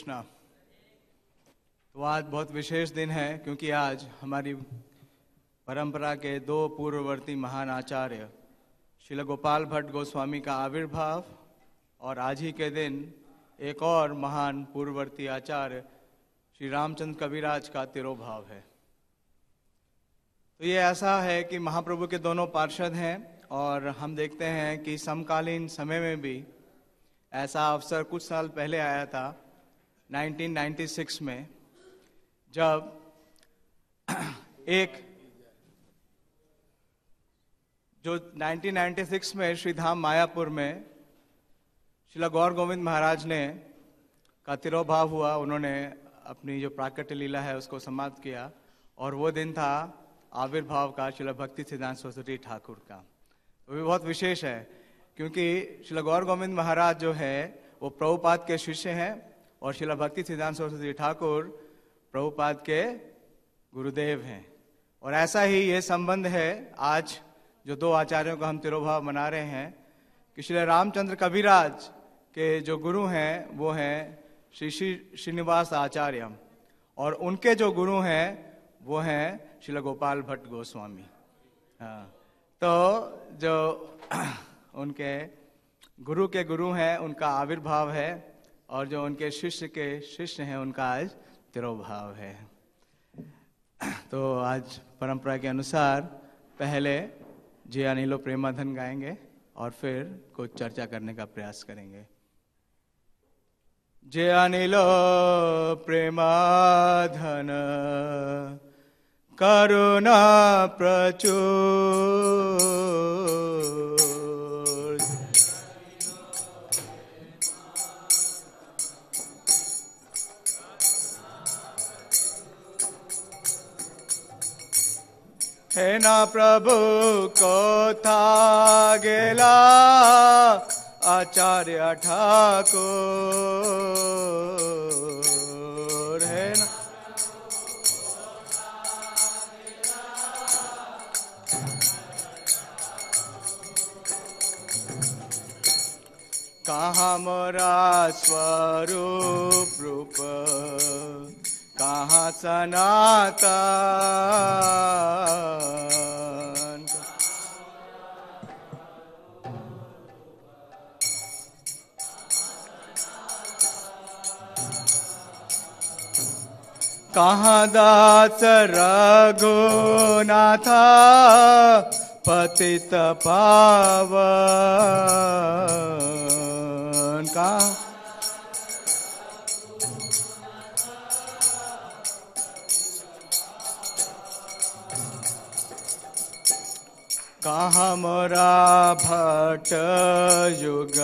कृष्णा। तो आज बहुत विशेष दिन है क्योंकि आज हमारी परंपरा के दो पूर्ववर्ती महान आचार्य श्रील गोपाल भट्ट गोस्वामी का आविर्भाव और आज ही के दिन एक और महान पूर्ववर्ती आचार्य श्री रामचंद्र कविराज का तिरोभाव है। तो ये ऐसा है कि महाप्रभु के दोनों पार्षद हैं और हम देखते हैं कि समकालीन समय में भी ऐसा अवसर कुछ साल पहले आया था 1996 में, जब जो 1996 में श्री धाम मायापुर में श्रील गौर गोविंद महाराज ने का तिरोभाव हुआ। उन्होंने अपनी जो प्राकट्य लीला है उसको समाप्त किया और वो दिन था आविर्भाव का श्रील भक्ति सिद्धांत सरस्वती ठाकुर का। वो भी बहुत विशेष है क्योंकि श्रील गौर गोविंद महाराज जो है वो प्रभुपाद के शिष्य हैं और श्रील भक्ति सिद्धांत सरस्वती ठाकुर प्रभुपाद के गुरुदेव हैं। और ऐसा ही ये संबंध है आज जो दो आचार्यों का हम तिरोभाव मना रहे हैं कि श्री रामचंद्र कविराज के जो गुरु हैं वो हैं श्री श्रीनिवास आचार्य और उनके जो गुरु हैं वो हैं श्रील गोपाल भट्ट गोस्वामी। हाँ, तो जो उनके गुरु के गुरु हैं उनका आविर्भाव है और जो उनके शिष्य के शिष्य हैं उनका आज तिरोभाव है। तो आज परंपरा के अनुसार पहले जय अनिलो प्रेमाधन गाएंगे और फिर कुछ चर्चा करने का प्रयास करेंगे। जय अनिलो प्रेमाधन करुणा प्रचुर, हे ना प्रभु को था गेला आचार्य ठाकुर, है ना कहाँ मोरा स्वरूप रूप कहाँ सनातन, कहाँ दास रघुनाथा पतित पावन, कहाँ कहाँ मोरा भट्ट युग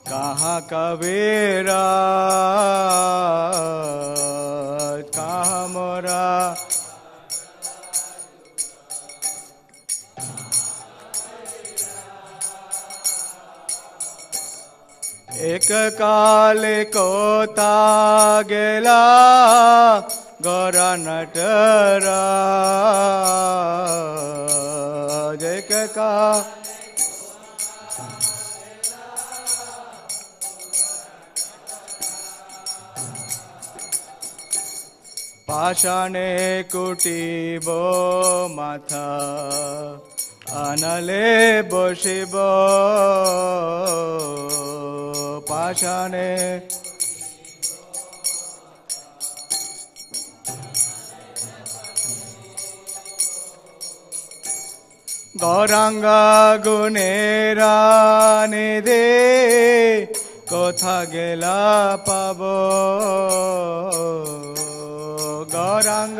कहाँ कबीरा, कहाँ मोरा एक काल को गेला गौरा नटराज, एक का पाषाणे कुटिबो माथा अनले बसिब, पाषाणे गौरांग गुणेरा निधे कोथा गेला पाबो, गौरांग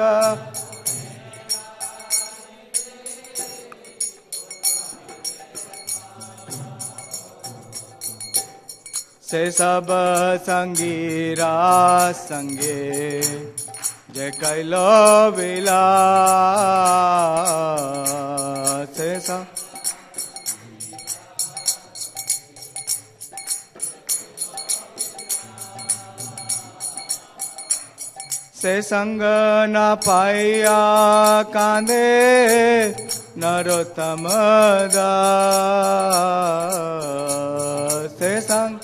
से सब संगीरा संगे जय कैलो विलास, से सब से संग न पाया कांदे नरोत्तम दास, से संग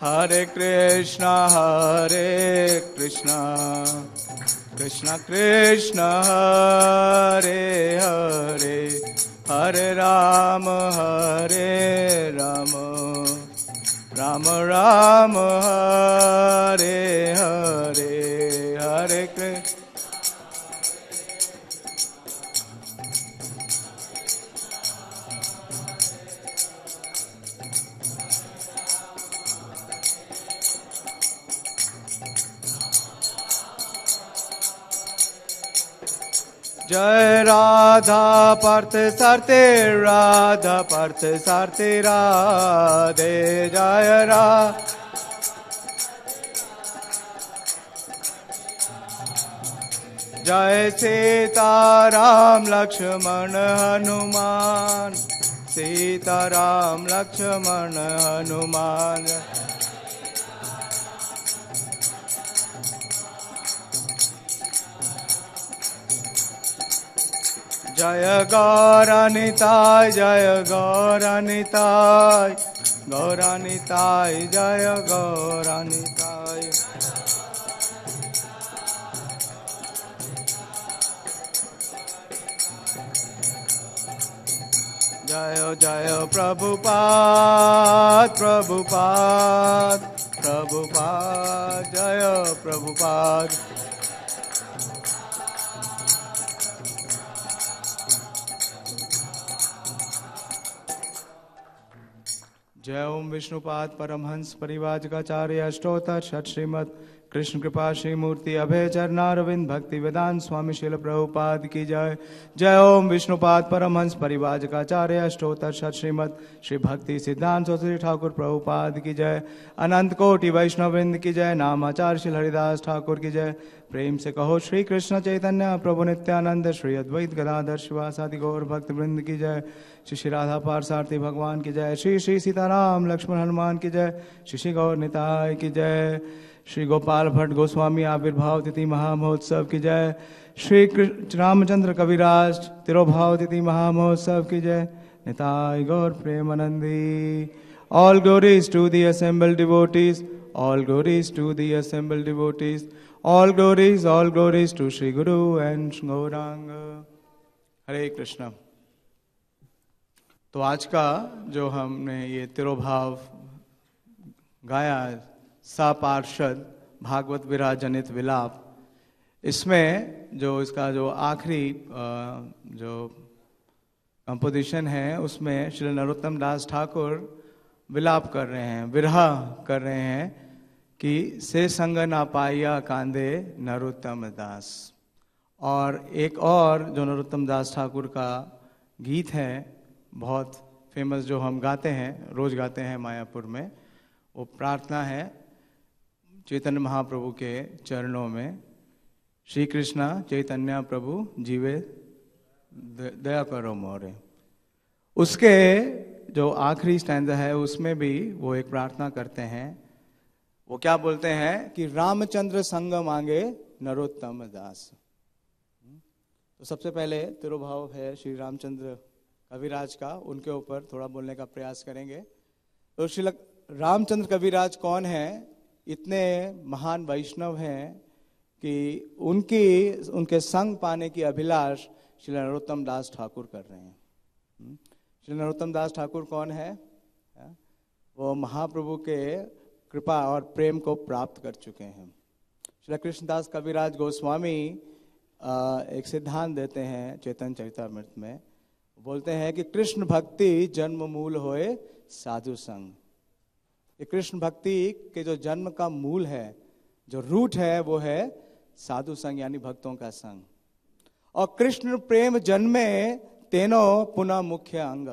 Hare Krishna, Krishna Krishna, Hare Hare, Hare Rama, Rama Rama, Hare Hare, Hare Krishna. जय राधा पार्थ सारते राधा पार्थ सारते राधे जय जय सीताराम लक्ष्मण हनुमान सीताराम लक्ष्मण हनुमान जय गौरानिताय जय गौरानिताय गौरानिताय जय गौरानिताय जय जय प्रभुपाद प्रभुपाद प्रभुपाद जय प्रभुपाद जय ओम विष्णुपाद परमहंस परिवाजकाचार्य अष्टोत्तर षट श्रीमद कृष्ण कृपा श्री मूर्ति अभय चरणारविंद भक्ति वेदांत स्वामी शिल प्रभुपाद की जय। जय ओम विष्णुपाद परमहंस परिवाजकाचार्य अष्टोत्तर षट श्रीमद श्री भक्ति सिद्धांत सरस्वती ठाकुर प्रभुपाद की जय। अनंत कोटि वैष्णववृंद की जय। नामाचार्य श्री हरिदास ठाकुर की जय। प्रेम से कहो श्री कृष्ण चैतन्य प्रभु नित्यानंद श्री अद्वैत गदाधर शिवासादि गौर भक्त वृंद की जय। श्री श्री राधा पार्सार्थी भगवान की जय। श्री श्री सीताराम लक्ष्मण हनुमान की जय। श्री श्री गौर निताय की जय। श्री गोपाल भट्ट गोस्वामी आविर्भाव तिथि महामहोत्सव की जय। श्री रामचंद्र कविराज तिरुभाव तिथि महामहोत्सव की जय। निताय गौर Premanandi. All glories to the assembled devotees. All glories to the assembled devotees. All glories to Shri Guru and Gauranga. हरे कृष्णा। तो आज का जो हमने ये तिरुभाव गाया सा पार्षद भागवत विराजनित विलाप, इसमें जो इसका जो आखिरी जो कंपोजिशन है उसमें श्री नरोत्तम दास ठाकुर विलाप कर रहे हैं, विरह कर रहे हैं कि से संग ना पाया कांदे नरोत्तम दास। और एक और जो नरोत्तम दास ठाकुर का गीत है बहुत फेमस जो हम गाते हैं, रोज गाते हैं मायापुर में, वो प्रार्थना है चैतन्य महाप्रभु के चरणों में। श्री कृष्णा चैतन्य प्रभु जीवे दया करो मोरे। उसके जो आखिरी स्टैंजा है उसमें भी वो एक प्रार्थना करते हैं। वो क्या बोलते हैं कि रामचंद्र संग मांगे नरोत्तम दास। तो सबसे पहले तिरुभाव है श्री रामचंद्र कविराज का, उनके ऊपर थोड़ा बोलने का प्रयास करेंगे। तो श्री रामचंद्र कविराज कौन है? इतने महान वैष्णव हैं कि उनके संग पाने की अभिलाष श्री नरोत्तम दास ठाकुर कर रहे हैं। श्री नरोत्तम दास ठाकुर कौन है? वो महाप्रभु के कृपा और प्रेम को प्राप्त कर चुके हैं। श्री कृष्णदास कविराज गोस्वामी एक सिद्धांत देते हैं चैतन्य चरितामृत में, बोलते हैं कि कृष्ण भक्ति जन्म मूल होए साधु संग। ये कृष्ण भक्ति के जो जन्म का मूल है, जो रूट है, वो है साधु संग यानी भक्तों का संग। और कृष्ण प्रेम जन्मे तेनो पुनः मुख्य अंग,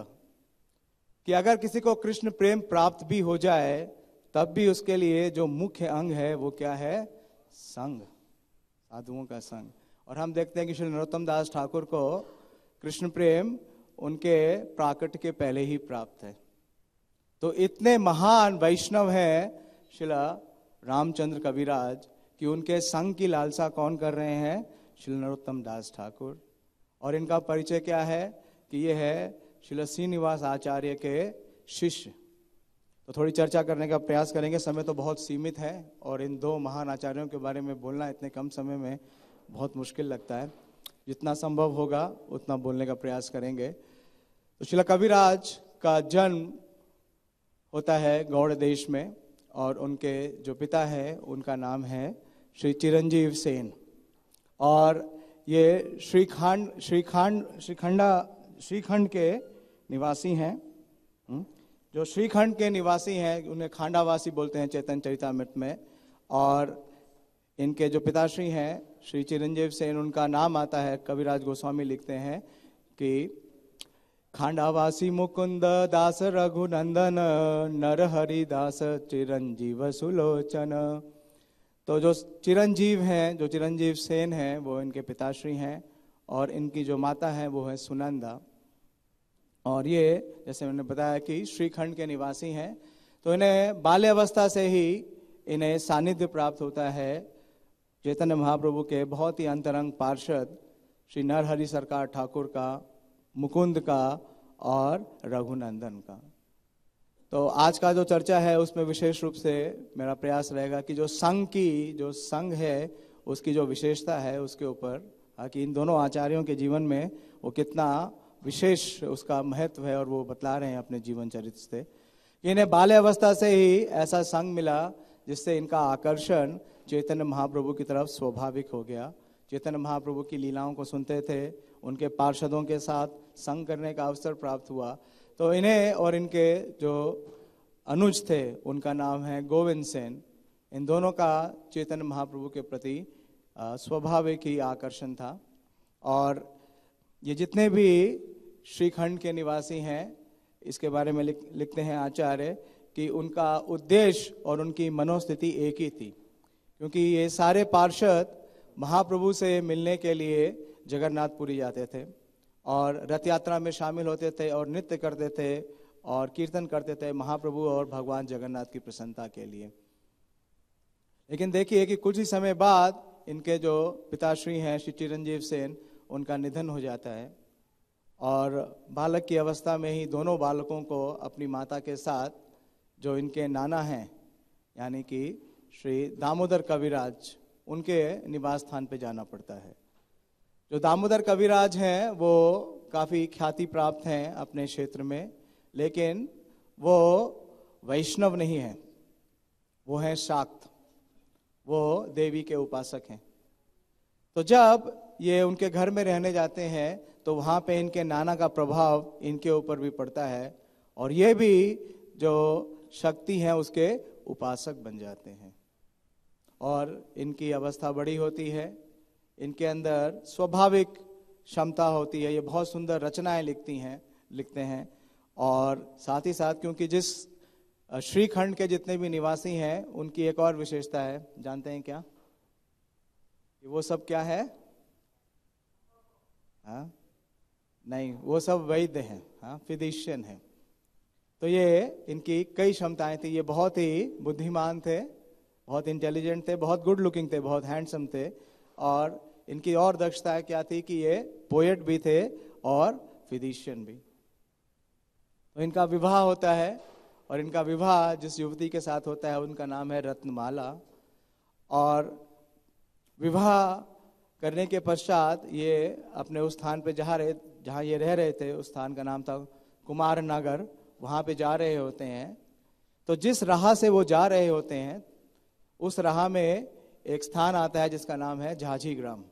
कि अगर किसी को कृष्ण प्रेम प्राप्त भी हो जाए तब भी उसके लिए जो मुख्य अंग है वो क्या है? संग, साधुओं का संग। और हम देखते हैं कि श्री नरोत्तम दास ठाकुर को कृष्ण प्रेम उनके प्राकट के पहले ही प्राप्त है। तो इतने महान वैष्णव हैं श्रीला रामचंद्र कविराज कि उनके संग की लालसा कौन कर रहे हैं? श्री नरोत्तम दास ठाकुर। और इनका परिचय क्या है कि ये है श्री श्रीनिवास आचार्य के शिष्य। तो थोड़ी चर्चा करने का प्रयास करेंगे। समय तो बहुत सीमित है और इन दो महान आचार्यों के बारे में बोलना इतने कम समय में बहुत मुश्किल लगता है। जितना संभव होगा उतना बोलने का प्रयास करेंगे। तो श्रील कविराज का जन्म होता है गौड़ देश में और उनके जो पिता है उनका नाम है श्री चिरंजीव सेन और ये श्रीखंड के निवासी हैं। जो श्रीखंड के निवासी हैं उन्हें खांडावासी बोलते हैं चैतन्य चरितामृत में। और इनके जो पिताश्री हैं श्री चिरंजीव सेन, उनका नाम आता है, कविराज गोस्वामी लिखते हैं कि खांडावासी मुकुंद दास रघुनंदन नर हरि दास चिरंजीव सुलोचन। तो जो चिरंजीव हैं, जो चिरंजीव सेन हैं, वो इनके पिताश्री हैं और इनकी जो माता है वो है सुनंदा। और ये जैसे मैंने बताया कि श्रीखंड के निवासी हैं। तो इन्हें बाल्यावस्था से ही इन्हें सानिध्य प्राप्त होता है चैतन्य महाप्रभु के बहुत ही अंतरंग पार्षद श्री नरहरि सरकार ठाकुर का, मुकुंद का और रघुनंदन का। तो आज का जो चर्चा है उसमें विशेष रूप से मेरा प्रयास रहेगा कि जो संघ है उसकी जो विशेषता है उसके ऊपर, कि इन दोनों आचार्यों के जीवन में वो कितना विशेष उसका महत्व है और वो बतला रहे हैं अपने जीवन चरित्र से। इन्हें बाल्यावस्था से ही ऐसा संग मिला जिससे इनका आकर्षण चैतन्य महाप्रभु की तरफ स्वाभाविक हो गया। चैतन्य महाप्रभु की लीलाओं को सुनते थे, उनके पार्षदों के साथ संग करने का अवसर प्राप्त हुआ। तो इन्हें और इनके जो अनुज थे उनका नाम है गोविंद सेन। इन दोनों का चैतन्य महाप्रभु के प्रति स्वाभाविक ही आकर्षण था। और ये जितने भी श्रीखंड के निवासी हैं इसके बारे में लिखते हैं आचार्य कि उनका उद्देश्य और उनकी मनोस्थिति एक ही थी, क्योंकि ये सारे पार्षद महाप्रभु से मिलने के लिए जगन्नाथपुरी जाते थे और रथ यात्रा में शामिल होते थे और नृत्य करते थे और कीर्तन करते थे महाप्रभु और भगवान जगन्नाथ की प्रसन्नता के लिए। लेकिन देखिए कि कुछ ही समय बाद इनके जो पिताश्री हैं श्री चिरंजीव सेन, उनका निधन हो जाता है और बालक की अवस्था में ही दोनों बालकों को अपनी माता के साथ जो इनके नाना हैं यानी कि श्री दामोदर कविराज, उनके निवास स्थान पे जाना पड़ता है। जो दामोदर कविराज हैं वो काफ़ी ख्याति प्राप्त हैं अपने क्षेत्र में, लेकिन वो वैष्णव नहीं हैं, वो हैं शाक्त, वो देवी के उपासक हैं। तो जब ये उनके घर में रहने जाते हैं तो वहाँ पे इनके नाना का प्रभाव इनके ऊपर भी पड़ता है और ये भी जो शक्ति है उसके उपासक बन जाते हैं। और इनकी अवस्था बड़ी होती है, इनके अंदर स्वाभाविक क्षमता होती है, ये बहुत सुंदर रचनाएं लिखते हैं। और साथ ही साथ क्योंकि जिस श्रीखंड के जितने भी निवासी हैं उनकी एक और विशेषता है, जानते हैं क्या? वो सब क्या है? हाँ नहीं, वो सब वैद्य हैं, हाँ फिजिशियन हैं। तो ये इनकी कई क्षमताएं थी। ये बहुत ही बुद्धिमान थे, बहुत इंटेलिजेंट थे, बहुत गुड लुकिंग थे, बहुत हैंडसम थे। और इनकी और दक्षता क्या थी कि ये पोएट भी थे और फिजिशियन भी। तो इनका विवाह होता है और इनका विवाह जिस युवती के साथ होता है उनका नाम है रत्नमाला। और विवाह करने के पश्चात ये अपने उस स्थान पे जहाँ ये रह रहे थे, उस स्थान का नाम था कुमार नगर, वहाँ पे जा रहे होते हैं। तो जिस राह से वो जा रहे होते हैं उस राह में एक स्थान आता है जिसका नाम है झाझी ग्राम।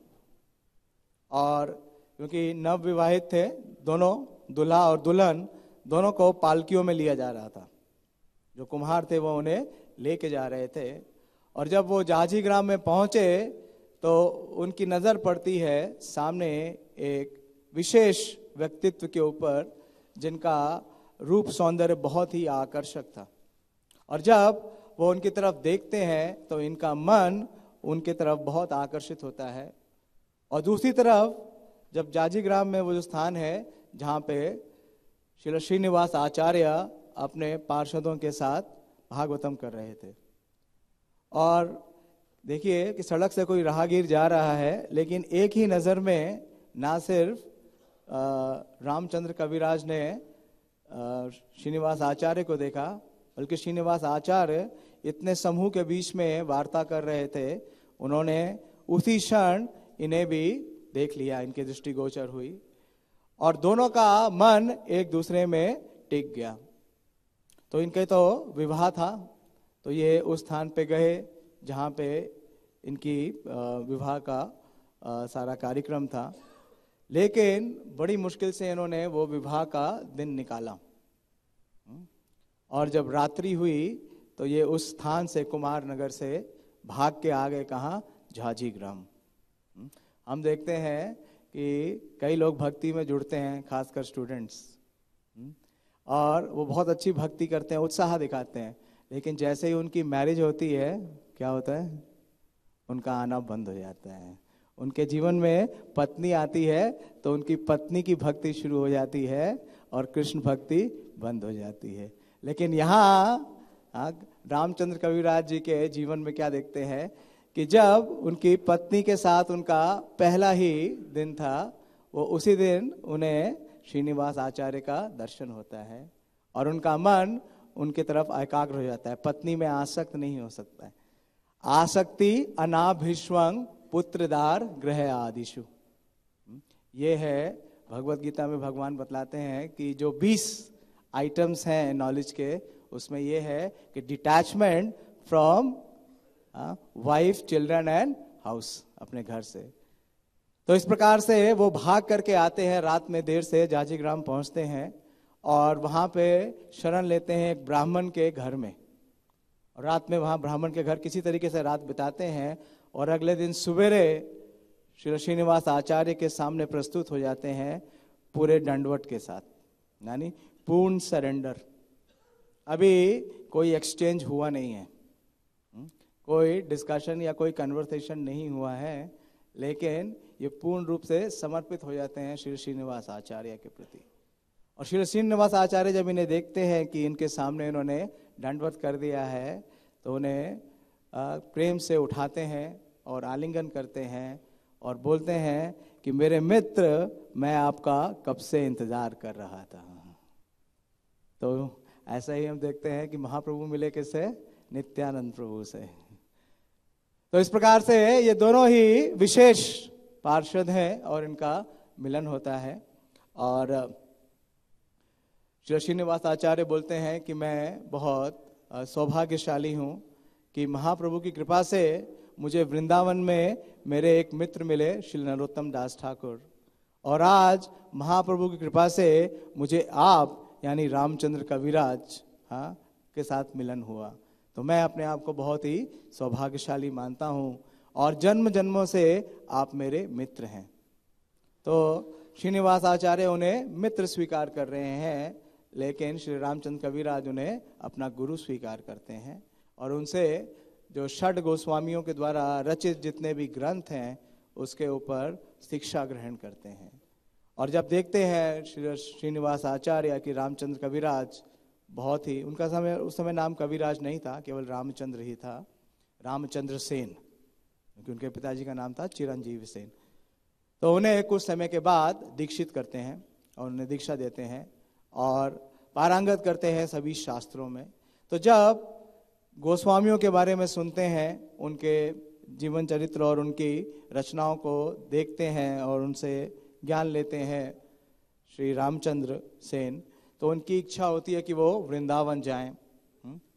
और क्योंकि नवविवाहित थे दोनों, दूल्हा और दुल्हन दोनों को पालकियों में लिया जा रहा था। जो कुम्हार थे वो उन्हें लेके जा रहे थे। और जब वो झाझी ग्राम में पहुंचे तो उनकी नज़र पड़ती है सामने एक विशेष व्यक्तित्व के ऊपर जिनका रूप सौंदर्य बहुत ही आकर्षक था। और जब वो उनकी तरफ देखते हैं तो इनका मन उनके तरफ बहुत आकर्षित होता है। और दूसरी तरफ जब झाझी ग्राम में वो जो स्थान है जहाँ पे श्री श्रीनिवास आचार्य अपने पार्षदों के साथ भागवतम कर रहे थे, और देखिए कि सड़क से कोई राहगीर जा रहा है, लेकिन एक ही नज़र में ना सिर्फ रामचंद्र कविराज ने श्रीनिवास आचार्य को देखा, बल्कि श्रीनिवास आचार्य इतने समूह के बीच में वार्ता कर रहे थे, उन्होंने उसी क्षण इन्हें भी देख लिया, इनकी दृष्टि गोचर हुई और दोनों का मन एक दूसरे में टिक गया। तो इनके तो विवाह था, तो ये उस स्थान पे गए जहाँ पे इनकी विवाह का सारा कार्यक्रम था, लेकिन बड़ी मुश्किल से इन्होंने वो विवाह का दिन निकाला। और जब रात्रि हुई तो ये उस स्थान से, कुमार नगर से भाग के आ गए, कहाँ? झाजी ग्राम। हम देखते हैं कि कई लोग भक्ति में जुड़ते हैं, खासकर स्टूडेंट्स, और वो बहुत अच्छी भक्ति करते हैं, उत्साह दिखाते हैं, लेकिन जैसे ही उनकी मैरिज होती है क्या होता है? उनका आना बंद हो जाता है। उनके जीवन में पत्नी आती है तो उनकी पत्नी की भक्ति शुरू हो जाती है और कृष्ण भक्ति बंद हो जाती है। लेकिन यहाँ रामचंद्र कविराज जी के जीवन में क्या देखते हैं कि जब उनकी पत्नी के साथ उनका पहला ही दिन था, वो उसी दिन उन्हें श्रीनिवास आचार्य का दर्शन होता है और उनका मन उनके तरफ एकाग्र हो जाता है। पत्नी में आसक्त नहीं हो सकता है। आसक्ति अनाभिष्वंग पुत्रदार ग्रह आदिशु, ये है भगवत गीता में भगवान बतलाते हैं कि जो 20 आइटम्स हैं नॉलेज के, उसमें ये है कि detachment from wife, children and house, अपने घर से। तो इस प्रकार से वो भाग करके आते हैं, रात में देर से झाजी ग्राम पहुंचते हैं और वहां पे शरण लेते हैं एक ब्राह्मण के घर में। और रात में वहां ब्राह्मण के घर किसी तरीके से रात बिताते हैं और अगले दिन सवेरे श्री श्रीनिवास आचार्य के सामने प्रस्तुत हो जाते हैं पूरे दंडवत के साथ, यानी पूर्ण सरेंडर। अभी कोई एक्सचेंज हुआ नहीं है, कोई डिस्कशन या कोई कन्वर्सेशन नहीं हुआ है, लेकिन ये पूर्ण रूप से समर्पित हो जाते हैं श्री श्रीनिवास आचार्य के प्रति। और श्री श्रीनिवास आचार्य जब इन्हें देखते हैं कि इनके सामने इन्होंने दंडवत कर दिया है, तो उन्हें प्रेम से उठाते हैं और आलिंगन करते हैं और बोलते हैं कि मेरे मित्र, मैं आपका कब से इंतजार कर रहा था। तो ऐसा ही हम देखते हैं कि महाप्रभु मिले किससे? नित्यानंद प्रभु से। तो इस प्रकार से ये दोनों ही विशेष पार्षद हैं और इनका मिलन होता है। और श्री श्रीनिवास आचार्य बोलते हैं कि मैं बहुत सौभाग्यशाली हूँ कि महाप्रभु की कृपा से मुझे वृंदावन में मेरे एक मित्र मिले, श्री नरोत्तम दास ठाकुर, और आज महाप्रभु की कृपा से मुझे आप यानी रामचंद्र कविराज के साथ मिलन हुआ। तो मैं अपने आप को बहुत ही सौभाग्यशाली मानता हूँ और जन्म जन्मों से आप मेरे मित्र हैं। तो श्रीनिवास आचार्य उन्हें मित्र स्वीकार कर रहे हैं, लेकिन श्री रामचंद्र कविराज उन्हें अपना गुरु स्वीकार करते हैं और उनसे जो षड गोस्वामियों के द्वारा रचित जितने भी ग्रंथ हैं उसके ऊपर शिक्षा ग्रहण करते हैं। और जब देखते हैं श्री श्रीनिवास आचार्य कि रामचंद्र कविराज बहुत ही, उनका समय उस समय नाम कविराज नहीं था, केवल रामचंद्र ही था, रामचंद्र सेन, क्योंकि उनके पिताजी का नाम था चिरंजीवी सेन। तो उन्हें कुछ समय के बाद दीक्षित करते हैं और उन्हें दीक्षा देते हैं और पारंगत करते हैं सभी शास्त्रों में। तो जब गोस्वामियों के बारे में सुनते हैं, उनके जीवन चरित्र और उनकी रचनाओं को देखते हैं और उनसे ज्ञान लेते हैं श्री रामचंद्र सेन, तो उनकी इच्छा होती है कि वो वृंदावन जाएं,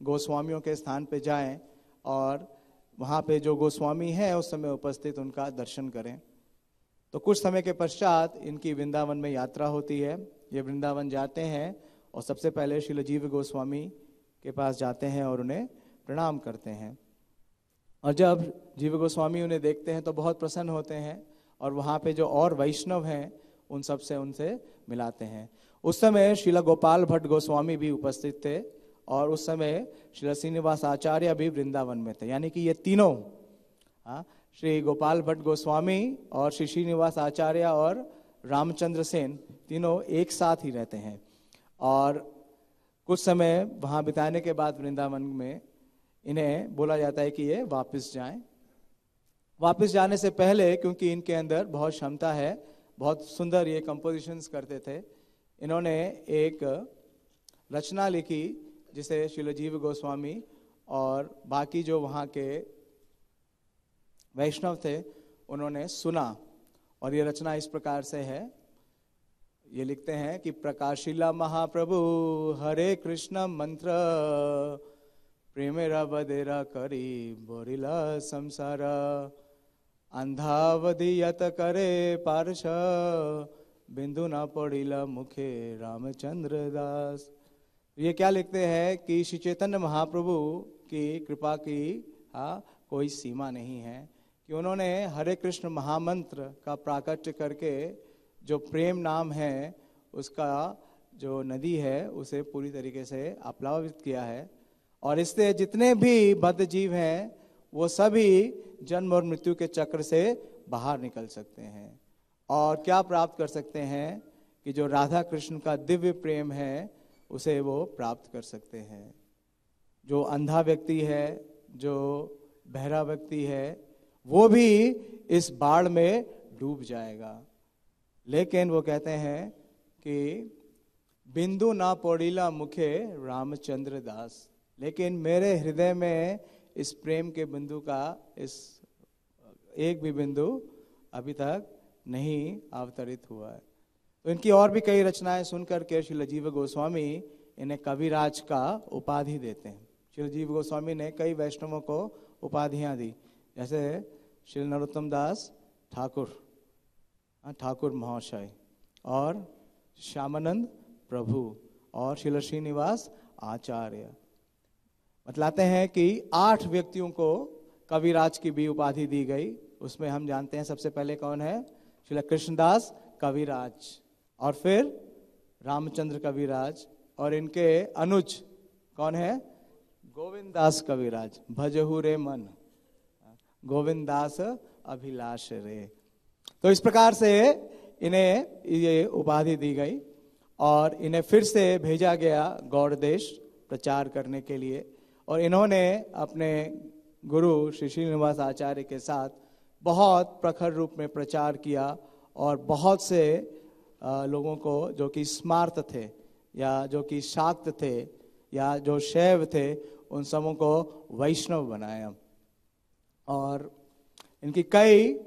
गोस्वामियों के स्थान पे जाएं और वहाँ पे जो गोस्वामी हैं उस समय उपस्थित उनका दर्शन करें। तो कुछ समय के पश्चात इनकी वृंदावन में यात्रा होती है। ये वृंदावन जाते हैं और सबसे पहले श्री जीव गोस्वामी के पास जाते हैं और उन्हें प्रणाम करते हैं। और जब जीव गोस्वामी उन्हें देखते हैं तो बहुत प्रसन्न होते हैं और वहाँ पे जो और वैष्णव हैं उन सब से उनसे मिलाते हैं। उस समय श्रीला गोपाल भट्ट गोस्वामी भी उपस्थित थे और उस समय श्री श्रीनिवास आचार्य भी वृंदावन में थे, यानी कि ये तीनों, श्री गोपाल भट्ट गोस्वामी और श्री श्रीनिवास आचार्य और रामचंद्र सेन, तीनों एक साथ ही रहते हैं। और कुछ समय वहाँ बिताने के बाद वृंदावन में इन्हें बोला जाता है कि ये वापस जाएं। वापस जाने से पहले, क्योंकि इनके अंदर बहुत क्षमता है, बहुत सुंदर ये कंपोजिशंस करते थे, इन्होंने एक रचना लिखी जिसे श्रील जीव गोस्वामी और बाकी जो वहाँ के वैष्णव थे उन्होंने सुना। और ये रचना इस प्रकार से है, ये लिखते हैं कि प्रकाशिला महाप्रभु हरे कृष्ण मंत्र प्रेमेरा बदेरा करी बोरिला संसार अंधावधियत करे पार्श बिंदु ना पड़िला मुखे रामचंद्र दास। ये क्या लिखते हैं कि श्री चैतन्य महाप्रभु की कृपा की कोई सीमा नहीं है, कि उन्होंने हरे कृष्ण महामंत्र का प्राकट्य करके जो प्रेम नाम है उसका जो नदी है उसे पूरी तरीके से आप्लावित किया है। और इससे जितने भी बद्ध जीव हैं वो सभी जन्म और मृत्यु के चक्र से बाहर निकल सकते हैं और क्या प्राप्त कर सकते हैं कि जो राधा कृष्ण का दिव्य प्रेम है उसे वो प्राप्त कर सकते हैं। जो अंधा व्यक्ति है, जो बहरा व्यक्ति है, वो भी इस बाढ़ में डूब जाएगा। लेकिन वो कहते हैं कि बिंदु ना पड़िला मुखे रामचंद्र दास, लेकिन मेरे हृदय में इस प्रेम के बिंदु का इस एक भी बिंदु अभी तक नहीं अवतरित हुआ है। तो इनकी और भी कई रचनाएं सुनकर के श्रील जीव गोस्वामी इन्हें कविराज का उपाधि देते हैं। श्रील जीव गोस्वामी ने कई वैष्णवों को उपाधियां दी, जैसे श्री नरोत्तम दास ठाकुर महाशय और श्यामानंद प्रभु और श्रील श्रीनिवास आचार्य। बतलाते हैं कि 8 व्यक्तियों को कविराज की भी उपाधि दी गई। उसमें हम जानते हैं सबसे पहले कौन है, श्रील कृष्णदास कविराज, और फिर रामचंद्र कविराज, और इनके अनुज कौन है, गोविंद दास कविराज, भजहु रे मन गोविंद दास अभिलाष रे। तो इस प्रकार से इन्हें ये उपाधि दी गई और इन्हें फिर से भेजा गया गौड़ देश प्रचार करने के लिए। और इन्होंने अपने गुरु श्री श्रीनिवास आचार्य के साथ बहुत प्रखर रूप में प्रचार किया और बहुत से लोगों को जो कि स्मार्त थे या जो कि शाक्त थे या जो शैव थे उन सबों को वैष्णव बनाया। और इनकी कई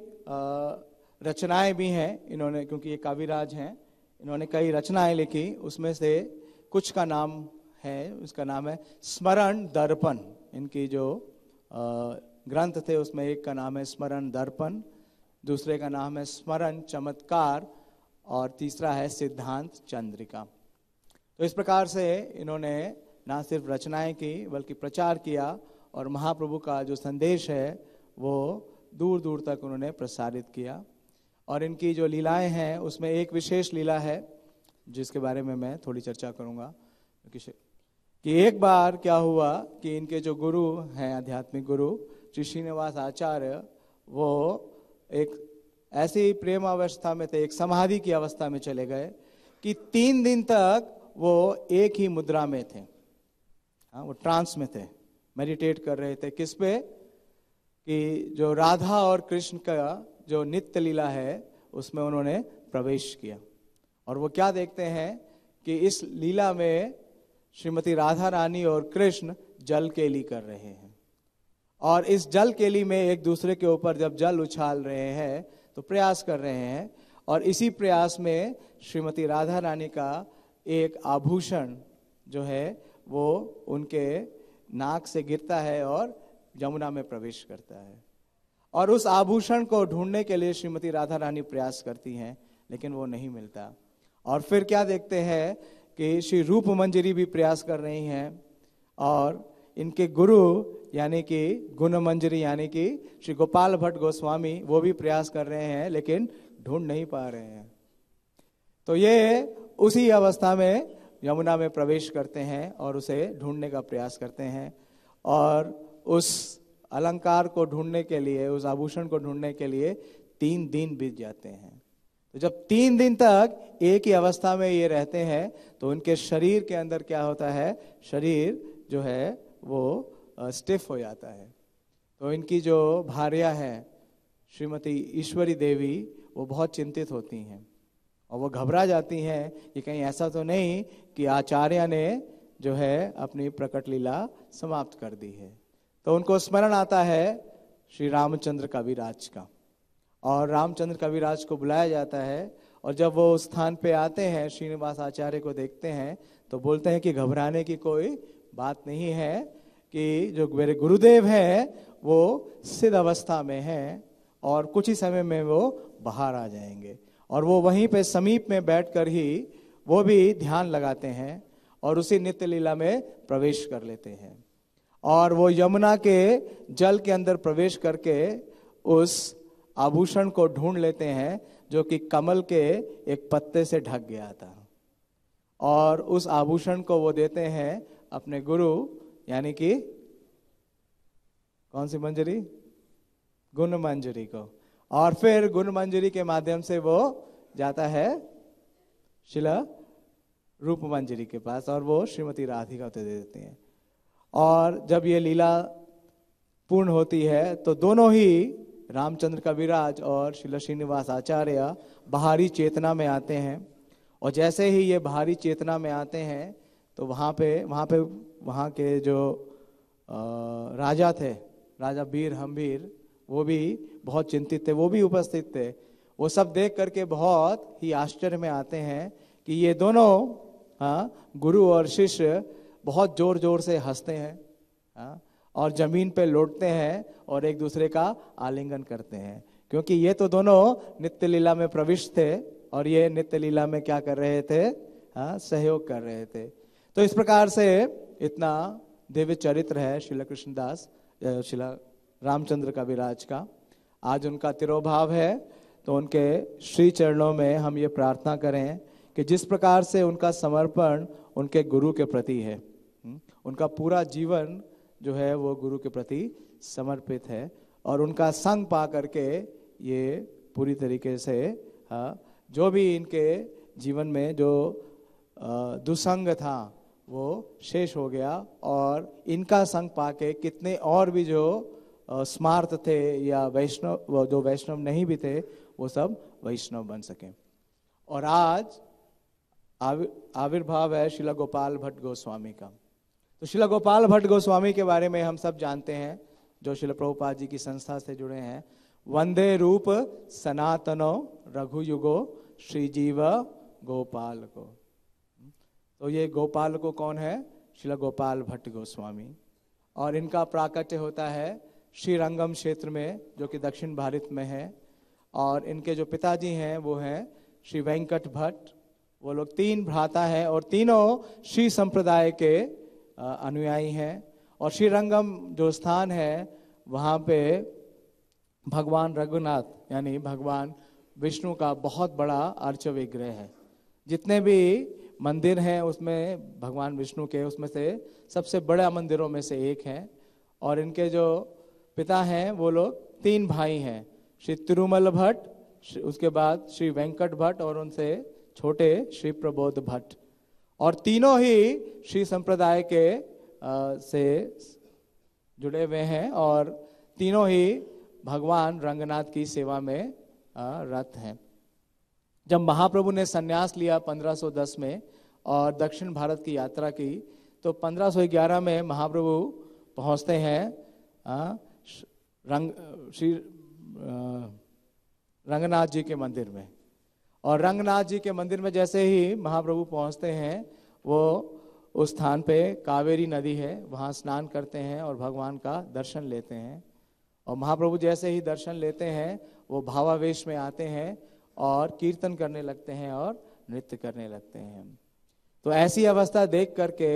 रचनाएं भी हैं इन्होंने, क्योंकि ये कविराज हैं, इन्होंने कई रचनाएं लिखी। उसमें से कुछ का नाम है, उसका नाम है स्मरण दर्पण। इनकी जो ग्रंथ थे उसमें एक का नाम है स्मरण दर्पण, दूसरे का नाम है स्मरण चमत्कार और तीसरा है सिद्धांत चंद्रिका। तो इस प्रकार से इन्होंने ना सिर्फ रचनाएं की बल्कि प्रचार किया और महाप्रभु का जो संदेश है वो दूर दूर तक उन्होंने प्रसारित किया। और इनकी जो लीलाएं हैं उसमें एक विशेष लीला है जिसके बारे में मैं थोड़ी चर्चा करूंगा। कि एक बार क्या हुआ कि इनके जो गुरु हैं, आध्यात्मिक गुरु श्री श्रीनिवास आचार्य, वो एक ऐसी प्रेम अवस्था में थे, एक समाधि की अवस्था में चले गए कि 3 दिन तक वो एक ही मुद्रा में थे। वो ट्रांस में थे, मेडिटेट कर रहे थे। किस पे? कि जो राधा और कृष्ण का जो नित्य लीला है उसमें उन्होंने प्रवेश किया। और वो क्या देखते हैं कि इस लीला में श्रीमती राधा रानी और कृष्ण जल केली कर रहे हैं और इस जल केली में एक दूसरे के ऊपर जब जल उछाल रहे हैं तो प्रयास कर रहे हैं। और इसी प्रयास में श्रीमती राधा रानी का एक आभूषण जो है वो उनके नाक से गिरता है और यमुना में प्रवेश करता है। और उस आभूषण को ढूंढने के लिए श्रीमती राधा रानी प्रयास करती हैं लेकिन वो नहीं मिलता। और फिर क्या देखते हैं कि श्री रूप मंजरी भी प्रयास कर रही हैं और इनके गुरु यानी कि गुण मंजरी यानी कि श्री गोपाल भट्ट गोस्वामी वो भी प्रयास कर रहे हैं लेकिन ढूंढ नहीं पा रहे हैं। तो ये उसी अवस्था में यमुना में प्रवेश करते हैं और उसे ढूंढने का प्रयास करते हैं। और उस अलंकार को ढूंढने के लिए, उस आभूषण को ढूंढने के लिए 3 दिन बीत जाते हैं। तो जब 3 दिन तक एक ही अवस्था में ये रहते हैं तो उनके शरीर के अंदर क्या होता है, शरीर जो है वो स्टिफ हो जाता है। तो इनकी जो भार्या है श्रीमती ईश्वरी देवी, वो बहुत चिंतित होती हैं और वो घबरा जाती हैं कि कहीं ऐसा तो नहीं कि आचार्य ने जो है अपनी प्रकट लीला समाप्त कर दी है। तो उनको स्मरण आता है श्री रामचंद्र कविराज का, और रामचंद्र कविराज को बुलाया जाता है। और जब वो उस स्थान पे आते हैं, श्रीनिवास आचार्य को देखते हैं, तो बोलते हैं कि घबराने की कोई बात नहीं है, कि जो मेरे गुरुदेव हैं वो सिद्ध अवस्था में हैं और कुछ ही समय में वो बाहर आ जाएंगे। और वो वहीं पे समीप में बैठकर ही वो भी ध्यान लगाते हैं और उसी नित्य लीला में प्रवेश कर लेते हैं। और वो यमुना के जल के अंदर प्रवेश करके उस आभूषण को ढूंढ लेते हैं जो कि कमल के एक पत्ते से ढक गया था, और उस आभूषण को वो देते हैं अपने गुरु, यानी कि कौन सी मंजरी, गुण मंजरी को। और फिर गुण मंजरी के माध्यम से वो जाता है शिला रूप मंजरी के पास, और वो श्रीमती राधिका को दे देते हैं। और जब ये लीला पूर्ण होती है तो दोनों ही रामचंद्र कविराज और शिला श्रीनिवास आचार्य बाहरी चेतना में आते हैं। और जैसे ही ये बाहरी चेतना में आते हैं तो वहाँ के जो राजा थे, राजा बीर हम्बीर, वो भी बहुत चिंतित थे, वो भी उपस्थित थे। वो सब देख करके बहुत ही आश्चर्य में आते हैं कि ये दोनों गुरु और शिष्य बहुत जोर जोर से हंसते हैं और जमीन पे लौटते हैं और एक दूसरे का आलिंगन करते हैं, क्योंकि ये तो दोनों नित्य लीला में प्रविष्ट थे और ये नित्य लीला में क्या कर रहे थे, सहयोग कर रहे थे। तो इस प्रकार से इतना दिव्य चरित्र है शिला कृष्णदास, शिला रामचंद्र कविराज का। आज उनका तिरोभाव है, तो उनके श्री चरणों में हम ये प्रार्थना करें कि जिस प्रकार से उनका समर्पण उनके गुरु के प्रति है, उनका पूरा जीवन जो है वो गुरु के प्रति समर्पित है, और उनका संग पा करके ये पूरी तरीके से जो भी इनके जीवन में जो दुसंग था वो शेष हो गया, और इनका संग पाके कितने और भी जो स्मार्त थे या वैष्णव, जो वैष्णव नहीं भी थे, वो सब वैष्णव बन सके। और आज आविर्भाव है शिला गोपाल भट्ट गोस्वामी का। तो शिला गोपाल भट्ट गोस्वामी के बारे में हम सब जानते हैं, जो शिला प्रभुपाद जी की संस्था से जुड़े हैं। वंदे रूप सनातनो रघुयुगो श्रीजीव गोपाल को। तो ये गोपाल को कौन है? शिला गोपाल भट्ट गोस्वामी। और इनका प्राकट्य होता है श्रीरंगम क्षेत्र में, जो कि दक्षिण भारत में है। और इनके जो पिताजी हैं वो हैं श्री वेंकट भट्ट। वो लोग 3 भ्राता हैं और तीनों श्री संप्रदाय के अनुयायी हैं। और श्रीरंगम जो स्थान है वहाँ पे भगवान रघुनाथ यानी भगवान विष्णु का बहुत बड़ा अर्च विग्रह है। जितने भी मंदिर हैं उसमें भगवान विष्णु के, उसमें से सबसे बड़ा मंदिरों में से एक है। और इनके जो पिता हैं वो लोग 3 भाई हैं, श्री तिरुमल भट्ट, उसके बाद श्री वेंकट भट्ट और उनसे छोटे श्री प्रबोध भट्ट। और तीनों ही श्री संप्रदाय के से जुड़े हुए हैं और तीनों ही भगवान रंगनाथ की सेवा में रत हैं। जब महाप्रभु ने संन्यास लिया 1510 में और दक्षिण भारत की यात्रा की, तो 1511 में महाप्रभु पहुंचते हैं श्री रंगनाथ जी के मंदिर में। और रंगनाथ जी के मंदिर में जैसे ही महाप्रभु पहुंचते हैं, वो उस स्थान पे कावेरी नदी है, वहाँ स्नान करते हैं और भगवान का दर्शन लेते हैं। और महाप्रभु जैसे ही दर्शन लेते हैं, वो भावावेश में आते हैं और कीर्तन करने लगते हैं और नृत्य करने लगते हैं। तो ऐसी अवस्था देख करके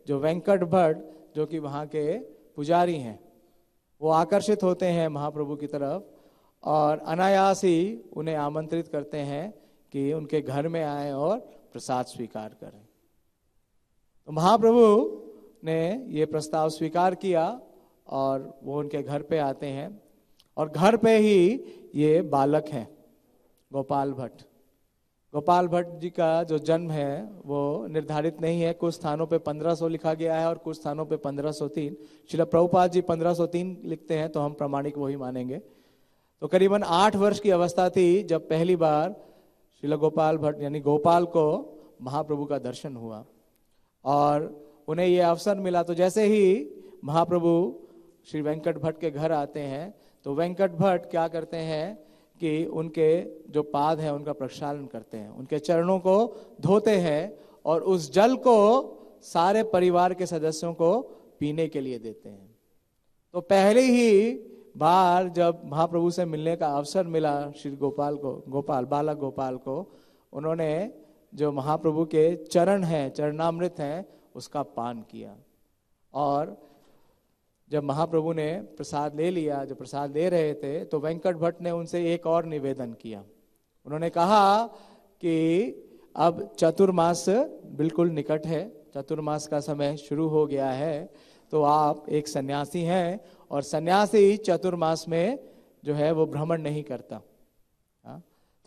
जो वेंकट भट्ट, जो कि वहाँ के पुजारी हैं, वो आकर्षित होते हैं महाप्रभु की तरफ और अनायास ही उन्हें आमंत्रित करते हैं कि उनके घर में आए और प्रसाद स्वीकार करें। तो महाप्रभु ने ये प्रस्ताव स्वीकार किया और वो उनके घर पे आते हैं। और घर पे ही ये बालक हैं गोपाल भट्ट। गोपाल भट्ट जी का जो जन्म है वो निर्धारित नहीं है। कुछ स्थानों पे 1500 लिखा गया है और कुछ स्थानों पे 1503। श्रील प्रभुपाद जी 1503 लिखते हैं, तो हम प्रामाणिक वही मानेंगे। तो करीबन 8 वर्ष की अवस्था थी जब पहली बार श्रील गोपाल भट्ट यानी गोपाल को महाप्रभु का दर्शन हुआ। और उन्हें ये अवसर मिला। तो जैसे ही महाप्रभु श्री वेंकट भट्ट के घर आते हैं तो वेंकट भट्ट क्या करते हैं कि उनके जो पाद हैं उनका प्रक्षालन करते हैं, उनके चरणों को धोते हैं और उस जल को सारे परिवार के सदस्यों को पीने के लिए देते हैं। तो पहले ही बार जब महाप्रभु से मिलने का अवसर मिला श्री बालक गोपाल को, उन्होंने जो महाप्रभु के चरण हैं, चरणामृत हैं, उसका पान किया। और जब महाप्रभु ने प्रसाद ले लिया, जब प्रसाद ले रहे थे, तो वेंकट भट्ट ने उनसे एक और निवेदन किया। उन्होंने कहा कि अब चतुर्मास बिल्कुल निकट है, चतुर्मास का समय शुरू हो गया है, तो आप एक सन्यासी हैं और सन्यासी चतुर्मास में जो है वो भ्रमण नहीं करता।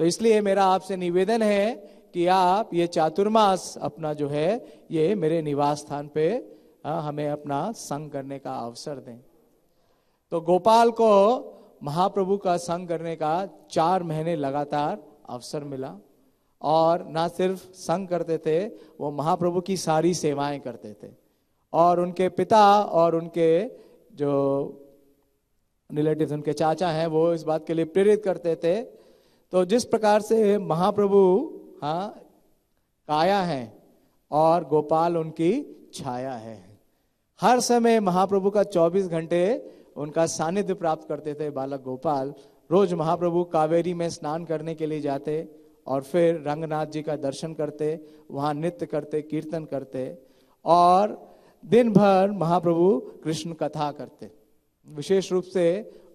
तो इसलिए मेरा आपसे निवेदन है कि आप ये चातुर्मास अपना जो है ये मेरे निवास स्थान पे हमें अपना संग करने का अवसर दें। तो गोपाल को महाप्रभु का संग करने का 4 महीने लगातार अवसर मिला और ना सिर्फ संग करते थे, वो महाप्रभु की सारी सेवाएं करते थे और उनके पिता और उनके जो रिलेटिव्स, उनके चाचा हैं, वो इस बात के लिए प्रेरित करते थे। तो जिस प्रकार से महाप्रभु काया है और गोपाल उनकी छाया है, हर समय महाप्रभु का 24 घंटे उनका सानिध्य प्राप्त करते थे बालक गोपाल। रोज महाप्रभु कावेरी में स्नान करने के लिए जाते और फिर रंगनाथ जी का दर्शन करते, वहां नृत्य करते, कीर्तन करते और दिन भर महाप्रभु कृष्ण कथा करते। विशेष रूप से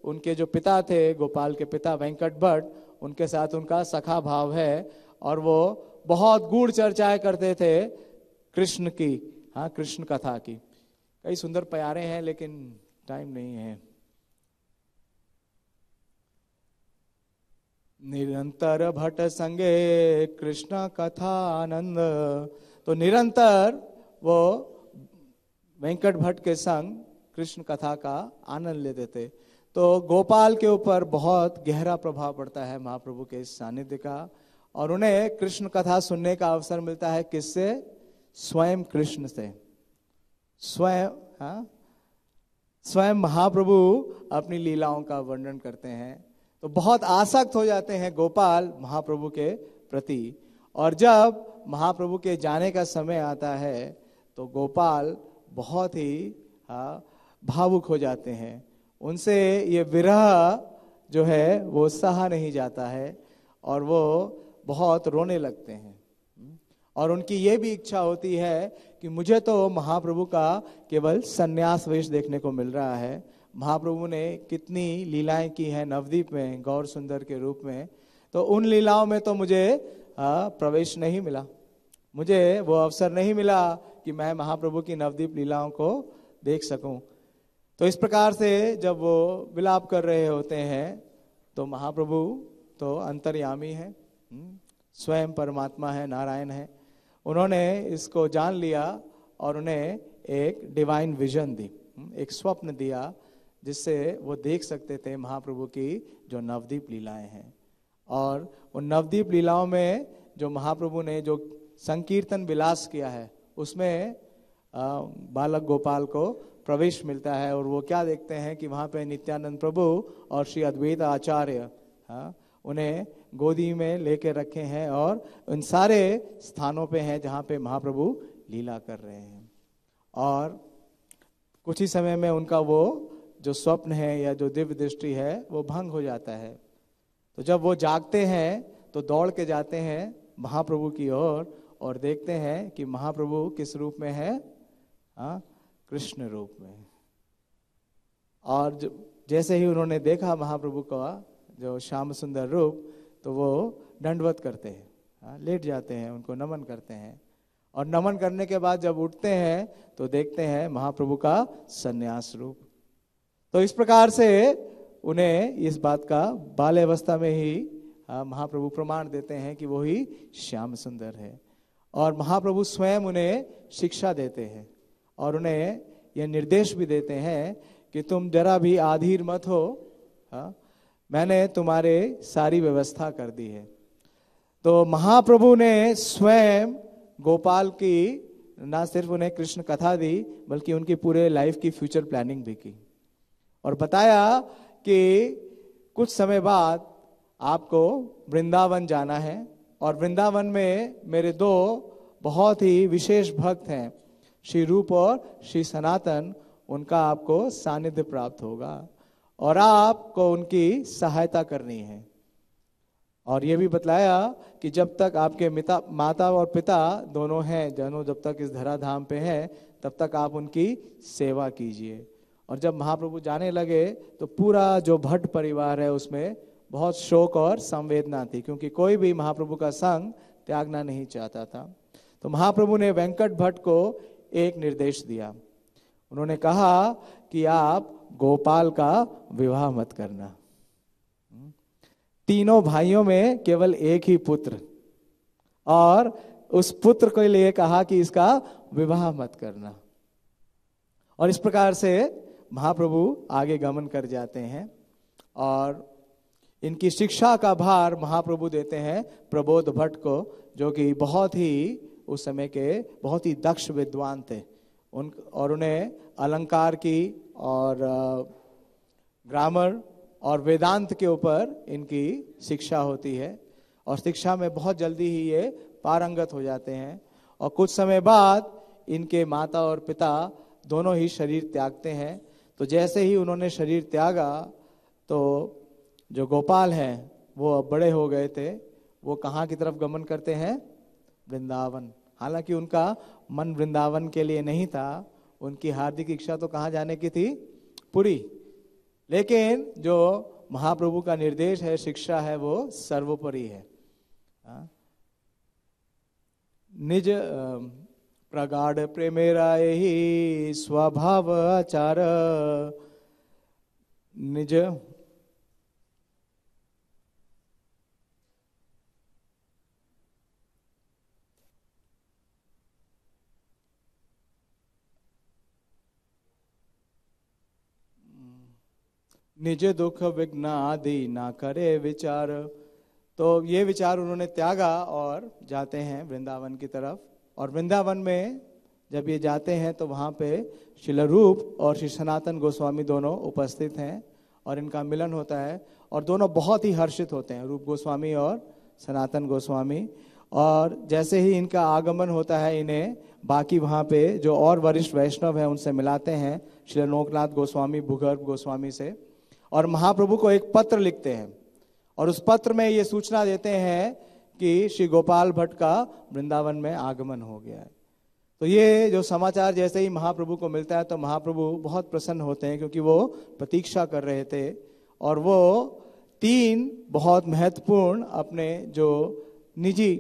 उनके जो पिता थे, गोपाल के पिता वेंकट भट्ट, उनके साथ उनका सखा भाव है और वो बहुत गूढ़ चर्चाएं करते थे कृष्ण की, कृष्ण कथा की। कई सुंदर प्यारे हैं लेकिन टाइम नहीं है। निरंतर भट्ट संगे कृष्ण कथा आनंद। तो निरंतर वो वेंकट भट्ट के संग कृष्ण कथा का आनंद लेते थे। तो गोपाल के ऊपर बहुत गहरा प्रभाव पड़ता है महाप्रभु के इस सानिध्य का और उन्हें कृष्ण कथा सुनने का अवसर मिलता है। किससे? स्वयं कृष्ण से। स्वयं महाप्रभु अपनी लीलाओं का वर्णन करते हैं। तो बहुत आसक्त हो जाते हैं गोपाल महाप्रभु के प्रति और जब महाप्रभु के जाने का समय आता है तो गोपाल बहुत ही भावुक हो जाते हैं। उनसे ये विरह जो है वो सहा नहीं जाता है और वो बहुत रोने लगते हैं और उनकी ये भी इच्छा होती है कि मुझे तो महाप्रभु का केवल संन्यास वेश देखने को मिल रहा है। महाप्रभु ने कितनी लीलाएं की हैं नवद्वीप में गौर सुंदर के रूप में, तो उन लीलाओं में तो मुझे प्रवेश नहीं मिला, मुझे वो अवसर नहीं मिला कि मैं महाप्रभु की नवद्वीप लीलाओं को देख सकूं। तो इस प्रकार से जब वो विलाप कर रहे होते हैं तो महाप्रभु तो अंतर्यामी है, स्वयं परमात्मा है, नारायण है। उन्होंने इसको जान लिया और उन्हें एक डिवाइन विजन दी, एक स्वप्न दिया जिससे वो देख सकते थे महाप्रभु की जो नवद्वीप लीलाएं हैं। और उन नवद्वीप लीलाओं में जो महाप्रभु ने जो संकीर्तन विलास किया है उसमें बालक गोपाल को प्रवेश मिलता है और वो क्या देखते हैं कि वहाँ पे नित्यानंद प्रभु और श्री अद्वैत आचार्य उन्हें गोदी में लेके रखे हैं और उन सारे स्थानों पे हैं जहाँ पे महाप्रभु लीला कर रहे हैं। और कुछ ही समय में उनका वो जो स्वप्न है या जो दिव्य दृष्टि है वो भंग हो जाता है। तो जब वो जागते हैं तो दौड़ के जाते हैं महाप्रभु की ओर और देखते हैं कि महाप्रभु किस रूप में है? कृष्ण रूप में। और जैसे ही उन्होंने देखा महाप्रभु का जो श्याम सुंदर रूप तो वो दंडवत करते हैं, लेट जाते हैं, उनको नमन करते हैं और नमन करने के बाद जब उठते हैं तो देखते हैं महाप्रभु का सन्यास रूप। तो इस प्रकार से उन्हें इस बात का बाल्यावस्था में ही महाप्रभु प्रमाण देते हैं कि वो ही श्याम सुंदर है और महाप्रभु स्वयं उन्हें शिक्षा देते हैं और उन्हें यह निर्देश भी देते हैं कि तुम जरा भी आधीर मत हो, मैंने तुम्हारे सारी व्यवस्था कर दी है। तो महाप्रभु ने स्वयं गोपाल की ना सिर्फ उन्हें कृष्ण कथा दी बल्कि उनकी पूरे लाइफ की फ्यूचर प्लानिंग भी की, और बताया कि कुछ समय बाद आपको वृंदावन जाना है, और वृंदावन में मेरे दो बहुत ही विशेष भक्त हैं, श्री रूप और श्री सनातन, उनका आपको सानिध्य प्राप्त होगा और आपको उनकी सहायता करनी है। और ये भी बतलाया कि जब तक आपके माता और पिता दोनों हैं, दोनों जब तक इस धराधाम पे हैं, तब तक आप उनकी सेवा कीजिए। और जब महाप्रभु जाने लगे तो पूरा जो भट्ट परिवार है उसमें बहुत शोक और संवेदना थी, क्योंकि कोई भी महाप्रभु का संग त्यागना नहीं चाहता था। तो महाप्रभु ने वेंकट भट्ट को एक निर्देश दिया। उन्होंने कहा कि आप गोपाल का विवाह मत करना। तीनों भाइयों में केवल एक ही पुत्र, और उस पुत्र के लिए कहा कि इसका विवाह मत करना। और इस प्रकार से महाप्रभु आगे गमन कर जाते हैं, और इनकी शिक्षा का भार महाप्रभु देते हैं प्रबोध भट्ट को, जो कि बहुत ही उस समय के बहुत ही दक्ष विद्वान थे। और उन्हें अलंकार की और ग्रामर और वेदांत के ऊपर इनकी शिक्षा होती है, और शिक्षा में बहुत जल्दी ही ये पारंगत हो जाते हैं। और कुछ समय बाद इनके माता और पिता दोनों ही शरीर त्यागते हैं। तो जैसे ही उन्होंने शरीर त्यागा तो जो गोपाल हैं वो अब बड़े हो गए थे, वो कहाँ की तरफ गमन करते हैं? वृंदावन। हालांकि उनका मन वृंदावन के लिए नहीं था, उनकी हार्दिक इच्छा तो कहाँ जाने की थी? पुरी। लेकिन जो महाप्रभु का निर्देश है, शिक्षा है, वो सर्वोपरि है। निज प्रगाढ़ प्रेमेरा ही स्वभाव आचार, निज निज दुख विघ्न आदि ना करे विचार। तो ये विचार उन्होंने त्यागा और जाते हैं वृंदावन की तरफ। और वृंदावन में जब ये जाते हैं तो वहाँ पे श्रील रूप और श्री सनातन गोस्वामी दोनों उपस्थित हैं, और इनका मिलन होता है, और दोनों बहुत ही हर्षित होते हैं, रूप गोस्वामी और सनातन गोस्वामी। और जैसे ही इनका आगमन होता है, इन्हें बाकी वहाँ पे जो और वरिष्ठ वैष्णव हैं उनसे मिलाते हैं, श्री लोकनाथ गोस्वामी, भूगर्भ गोस्वामी से। और महाप्रभु को एक पत्र लिखते हैं, और उस पत्र में ये सूचना देते हैं कि श्री गोपाल भट्ट का वृंदावन में आगमन हो गया है। तो ये जो समाचार जैसे ही महाप्रभु को मिलता है तो महाप्रभु बहुत प्रसन्न होते हैं, क्योंकि वो प्रतीक्षा कर रहे थे। और वो 3 बहुत महत्वपूर्ण अपने जो निजी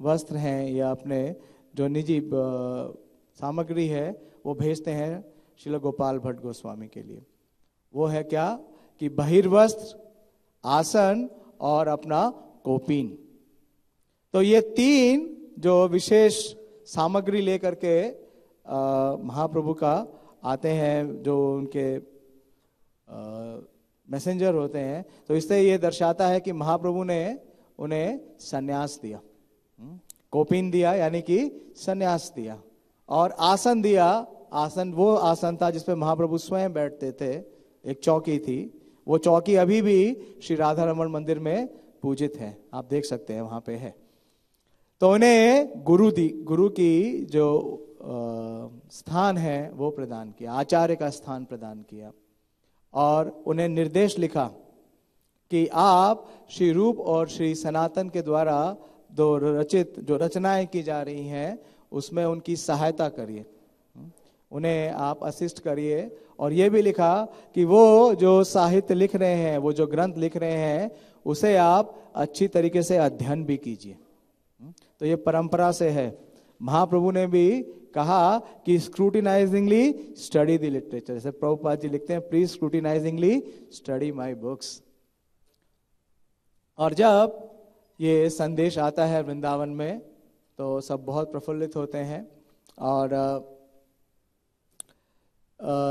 वस्त्र हैं या अपने जो निजी सामग्री है वो भेजते हैं श्रील गोपाल भट्ट गोस्वामी के लिए। वो है क्या कि बहिर्वस्त्र, आसन और अपना कोपीन। तो ये 3 जो विशेष सामग्री लेकर के महाप्रभु का आते हैं, जो उनके मैसेंजर होते हैं। तो इससे ये दर्शाता है कि महाप्रभु ने उन्हें संन्यास दिया, कोपीन दिया यानी कि संन्यास दिया, और आसन दिया। आसन वो आसन था जिसपे महाप्रभु स्वयं बैठते थे, एक चौकी थी। वो चौकी अभी भी श्री राधा रमण मंदिर में पूजित है, आप देख सकते हैं वहां पे है। तो उन्हें गुरु की जो स्थान है वो प्रदान किया, आचार्य का स्थान प्रदान किया, और उन्हें निर्देश लिखा कि आप श्री रूप और श्री सनातन के द्वारा जो रचनाएं की जा रही हैं उसमें उनकी सहायता करिए, उन्हें आप असिस्ट करिए। और ये भी लिखा कि वो जो साहित्य लिख रहे हैं, वो जो ग्रंथ लिख रहे हैं, उसे आप अच्छी तरीके से अध्ययन भी कीजिए। तो ये परंपरा से है। महाप्रभु ने भी कहा कि स्क्रूटिनाइजिंगली स्टडी द लिटरेचर। जैसे प्रभुपाद जी लिखते हैं, प्लीज स्क्रूटिनाइजिंगली स्टडी माय बुक्स। और जब ये संदेश आता है वृंदावन में तो सब बहुत प्रफुल्लित होते हैं, और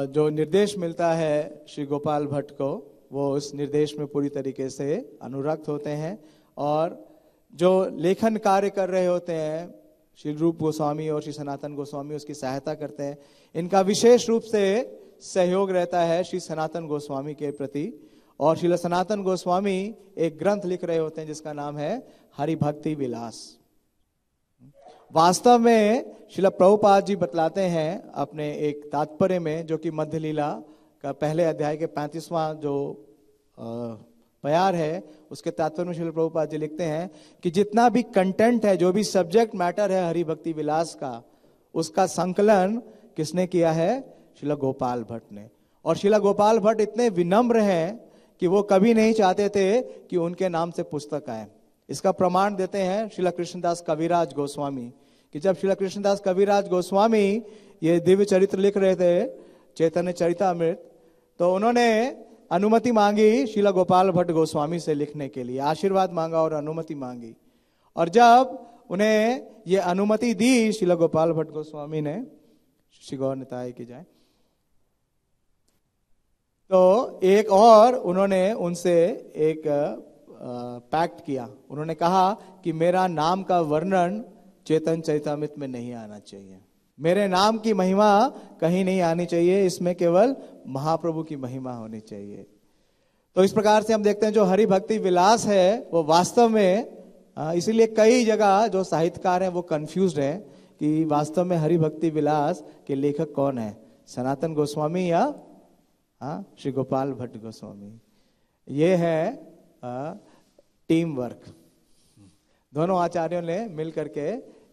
जो निर्देश मिलता है श्री गोपाल भट्ट को, वो उस निर्देश में पूरी तरीके से अनुरक्त होते हैं। और जो लेखन कार्य कर रहे होते हैं श्री रूप गोस्वामी और श्री सनातन गोस्वामी उसकी सहायता करते हैं। इनका विशेष रूप से सहयोग रहता है श्री सनातन गोस्वामी के प्रति। और श्री सनातन गोस्वामी एक ग्रंथ लिख रहे होते हैं जिसका नाम है हरि भक्ति विलास। वास्तव में श्रील प्रभुपाद जी बतलाते हैं अपने एक तात्पर्य में, जो कि मध्य लीला का पहले अध्याय के 35वां जो प्यार है उसके तात्पर्य में श्रील प्रभुपाद जी लिखते हैं कि जितना भी कंटेंट है, जो भी सब्जेक्ट मैटर है हरि भक्ति विलास का, उसका संकलन किसने किया है? श्रील गोपाल भट्ट ने। और श्रील गोपाल भट्ट इतने विनम्र हैं कि वो कभी नहीं चाहते थे कि उनके नाम से पुस्तक आए। इसका प्रमाण देते हैं श्रील कृष्णदास कविराज गोस्वामी, कि जब श्रील कृष्णदास कविराज गोस्वामी ये दिव्य चरित्र लिख रहे थे, चैतन्य चरितामृत, तो उन्होंने अनुमति मांगी श्रील गोपाल भट्ट गोस्वामी से लिखने के लिए, आशीर्वाद मांगा और अनुमति मांगी। और जब उन्हें ये अनुमति दी श्रील गोपाल भट्ट गोस्वामी ने, श्री गौर निताय की जाए, तो एक और उन्होंने उनसे एक पैक्ट किया। उन्होंने कहा कि मेरा नाम का वर्णन चेतन चरितामृत में नहीं आना चाहिए, मेरे नाम की महिमा कहीं नहीं आनी चाहिए, इसमें केवल महाप्रभु की महिमा होनी चाहिए। तो इस प्रकार से हम देखते हैं जो हरि भक्ति विलास है वो वास्तव में इसीलिए कई जगह जो साहित्यकार हैं वो कंफ्यूज्ड हैं कि वास्तव में हरि भक्ति विलास के लेखक कौन है, सनातन गोस्वामी या श्री गोपाल भट्ट गोस्वामी। ये है टीम वर्क, दोनों आचार्यों ने मिल करके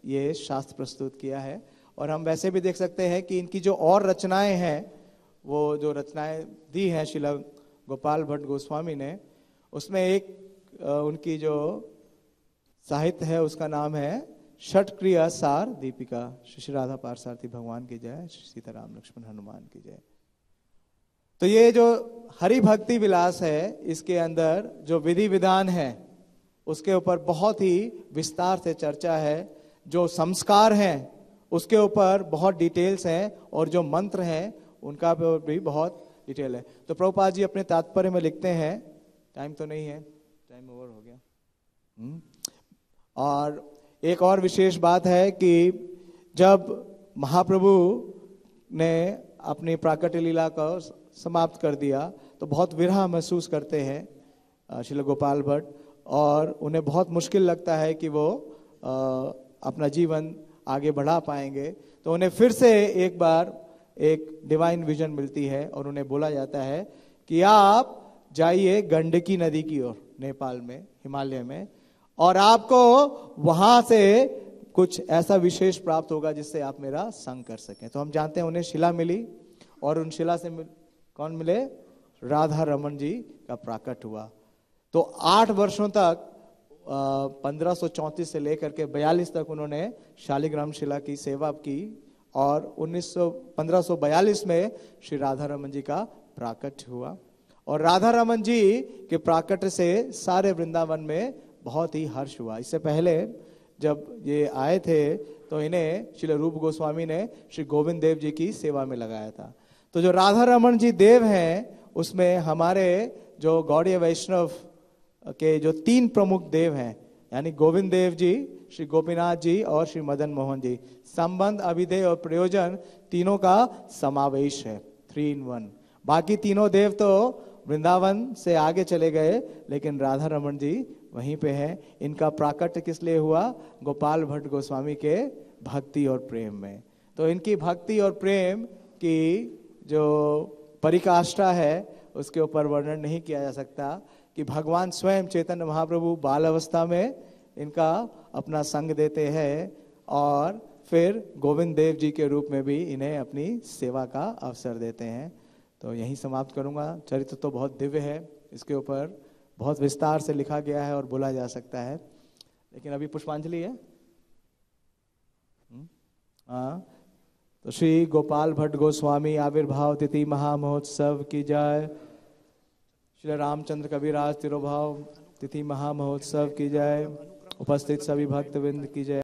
ये शास्त्र प्रस्तुत किया है। और हम वैसे भी देख सकते हैं कि इनकी जो और रचनाएं हैं, वो जो रचनाएं दी हैं श्रील गोपाल भट्ट गोस्वामी ने, उसमें एक उनकी जो साहित्य है उसका नाम है षट क्रिया सार दीपिका। श्री राधा पारसारथी भगवान की जय, श्री सीताराम लक्ष्मण हनुमान की जय। तो ये जो हरि भक्ति विलास है, इसके अंदर जो विधि विधान है उसके ऊपर बहुत ही विस्तार से चर्चा है, जो संस्कार हैं उसके ऊपर बहुत डिटेल्स हैं, और जो मंत्र हैं उनका भी बहुत डिटेल है। तो प्रभुपाद जी अपने तात्पर्य में लिखते हैं, टाइम तो नहीं है, टाइम ओवर हो गया। और एक और विशेष बात है कि जब महाप्रभु ने अपनी प्राकट्य लीला को समाप्त कर दिया तो बहुत विरह महसूस करते हैं श्रील गोपाल भट्ट, और उन्हें बहुत मुश्किल लगता है कि वो अपना जीवन आगे बढ़ा पाएंगे। तो उन्हें फिर से एक बार एक डिवाइन विजन मिलती है और उन्हें बोला जाता है कि आप जाइए गंडकी नदी की ओर, नेपाल में, हिमालय में, और आपको वहां से कुछ ऐसा विशेष प्राप्त होगा जिससे आप मेरा संग कर सकें। तो हम जानते हैं उन्हें शिला मिली, और उन शिला से कौन मिले? राधा रमन जी का प्राकट हुआ। तो 8 वर्षों तक 1534 से लेकर के 42 तक उन्होंने शालिग्राम शिला की सेवा की, और 1542 में श्री राधा रमन जी का प्राकट हुआ। और राधा रमन जी के प्राकट से सारे वृंदावन में बहुत ही हर्ष हुआ। इससे पहले जब ये आए थे तो इन्हें श्री रूप गोस्वामी ने श्री गोविंद देव जी की सेवा में लगाया था। तो जो राधा रमन जी देव हैं उसमें हमारे जो गौड़ीय वैष्णव के जो 3 प्रमुख देव हैं, यानी गोविंद देव जी, श्री गोपीनाथ जी और श्री मदन मोहन जी, संबंध, अभिधेय और प्रयोजन तीनों का समावेश है, 3 in 1। बाकी तीनों देव तो वृंदावन से आगे चले गए, लेकिन राधा रमन जी वहीं पे हैं। इनका प्राकट्य किस लिए हुआ? गोपाल भट्ट गोस्वामी के भक्ति और प्रेम में। तो इनकी भक्ति और प्रेम की जो परिकाष्ठा है उसके ऊपर वर्णन नहीं किया जा सकता कि भगवान स्वयं चैतन्य महाप्रभु बाल अवस्था में इनका अपना संग देते हैं, और फिर गोविंद देव जी के रूप में भी इन्हें अपनी सेवा का अवसर देते हैं। तो यहीं समाप्त करूंगा। चरित्र तो बहुत दिव्य है, इसके ऊपर बहुत विस्तार से लिखा गया है और बोला जा सकता है, लेकिन अभी पुष्पांजलि है। तो श्री गोपाल भट्ट गोस्वामी आविर्भाव तिथि महामहोत्सव की जय। श्री रामचंद्र कविराज तिरुभाव तिथि महामहोत्सव की जय। उपस्थित सभी भक्तवृंद की जय।